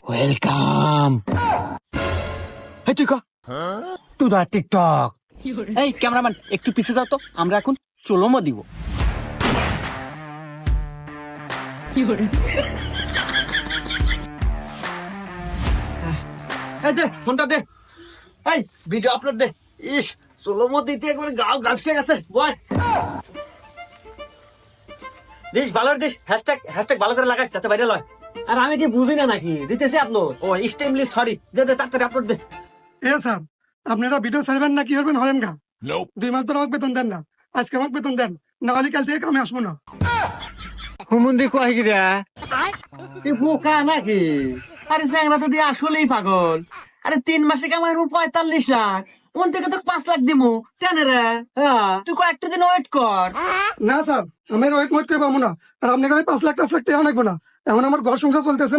Welcome. এই তুই to the TikTok. এই ক্যামেরাম্যান একটু পিছিয়ে যাও তো, আমরা এখন চলোমো দিব। এই দে ফোনটা দে, এই ভিডিও আপলোড দে। ইস চলোমো দিতে একবার গাও গাফসে গেছে বয়। দিস ভালো দিস, হ্যাশট্যাগ ভালো করে লাগাস যাতে ভাইরাল হয়। আর আমি কি বুঝি না নাকি দিতেছি আপলোড? ও এক্সট্রিমলি সরি, দে দে তাড়াতাড়ি আপলোড দে। এ স্যার, আপনারা ভিডিও ছাড়বেন না কি করবেন হলেন গা? 2 মাস ধরে আমাকে বেতন দেন না, আজকে আমাকে বেতন দেন, না হলে কাল থেকে কামে আসবো না। হুমুন্দি কয় গিরা এ বোকা নাকি? আরে চ্যাংরা তো দিয়ে আসলেই পাগল। আরে 3 মাসে কামাই 45 লাখ, ওন থেকে তো 5 লাখ দিমু কেন রে? তুই কয়েকটা দিন ওয়েট কর। না স্যার, আমি ওয়েট মোট করে পাবো না। আর আপনি 5 লাখ টাকা টাকা অনেক না, এখন আমার ঘর সংসার চলতেছে।